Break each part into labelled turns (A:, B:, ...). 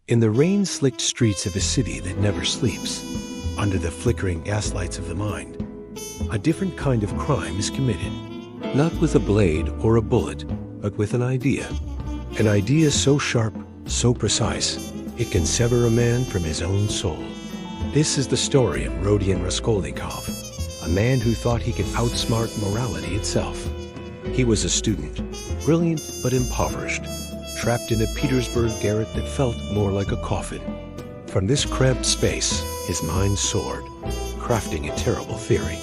A: In the rain-slicked streets of a city that never sleeps, under the flickering gaslights of the mind, a different kind of crime is committed. Not with a blade or a bullet, but with an idea. An idea so sharp, so precise, it can sever a man from his own soul. This is the story of Rodion Raskolnikov, a man who thought he could outsmart morality itself. He was a student, brilliant but impoverished, trapped in a Petersburg garret that felt more like a coffin. From this cramped space, his mind soared, crafting a terrible theory.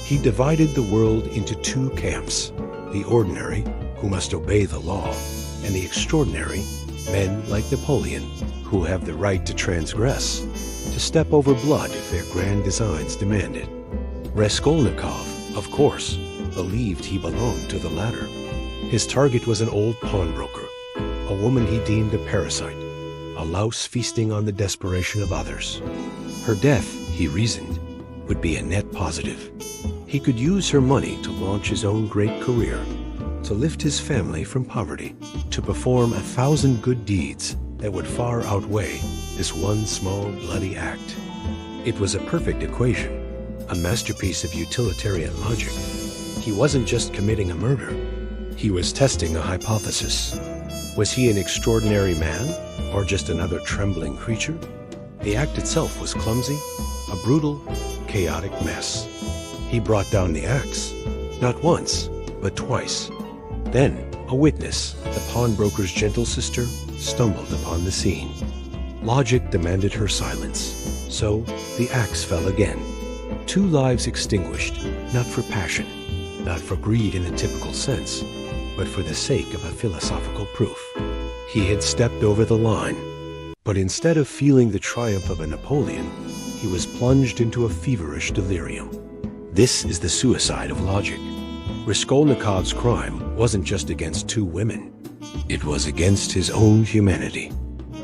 A: He divided the world into two camps: the ordinary, who must obey the law, and the extraordinary, men like Napoleon, who have the right to transgress, to step over blood if their grand designs demand it. Raskolnikov, of course, believed he belonged to the latter. His target was an old pawnbroker, a woman he deemed a parasite, a louse feasting on the desperation of others. Her death, he reasoned, would be a net positive. He could use her money to launch his own great career, to lift his family from poverty, to perform 1,000 good deeds that would far outweigh this one small bloody act. It was a perfect equation, a masterpiece of utilitarian logic. He wasn't just committing a murder, he was testing a hypothesis. Was he an extraordinary man, or just another trembling creature? The act itself was clumsy, a brutal, chaotic mess. He brought down the axe, not once, but twice. Then, a witness, the pawnbroker's gentle sister, stumbled upon the scene. Logic demanded her silence, so the axe fell again. 2 lives extinguished, not for passion, not for greed in the typical sense, but for the sake of a philosophical proof. He had stepped over the line, but instead of feeling the triumph of a Napoleon, he was plunged into a feverish delirium. This is the suicide of logic. Raskolnikov's crime wasn't just against 2 women. It was against his own humanity.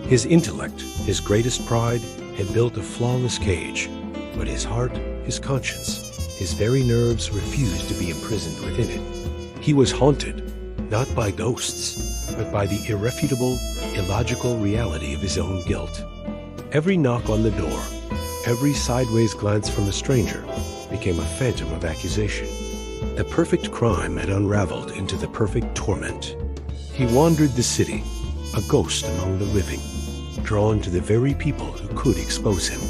A: His intellect, his greatest pride, had built a flawless cage, but his heart, his conscience, his very nerves refused to be imprisoned within it. He was haunted, not by ghosts, but by the irrefutable, illogical reality of his own guilt. Every knock on the door, every sideways glance from a stranger, became a phantom of accusation. The perfect crime had unraveled into the perfect torment. He wandered the city, a ghost among the living, drawn to the very people who could expose him.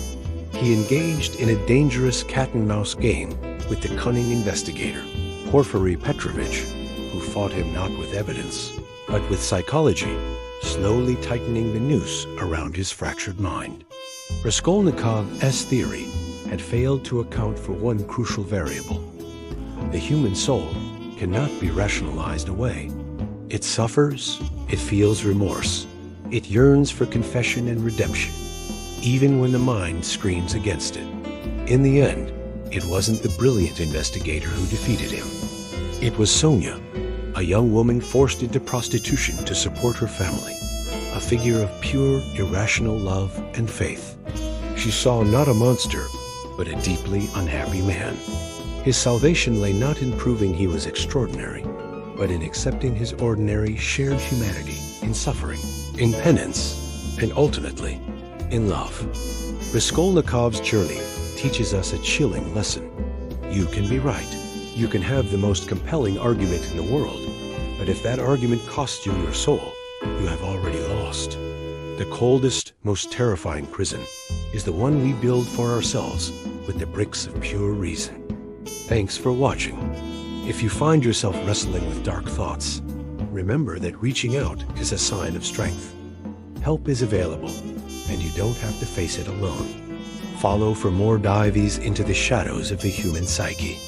A: He engaged in a dangerous cat-and-mouse game with the cunning investigator, Porfiry Petrovich, who fought him not with evidence, but with psychology, slowly tightening the noose around his fractured mind. Raskolnikov's theory had failed to account for one crucial variable. The human soul cannot be rationalized away. It suffers, it feels remorse, it yearns for confession and redemption, even when the mind screams against it. In the end, it wasn't the brilliant investigator who defeated him. It was Sonia, a young woman forced into prostitution to support her family, a figure of pure, irrational love and faith. She saw not a monster, but a deeply unhappy man. His salvation lay not in proving he was extraordinary, but in accepting his ordinary shared humanity in suffering, in penance, and ultimately, in love. Raskolnikov's journey teaches us a chilling lesson. You can be right. You can have the most compelling argument in the world, but if that argument costs you your soul, you have already lost. The coldest, most terrifying prison is the one we build for ourselves with the bricks of pure reason. Thanks for watching. If you find yourself wrestling with dark thoughts, remember that reaching out is a sign of strength. Help is available, and you don't have to face it alone. Follow for more dives into the shadows of the human psyche.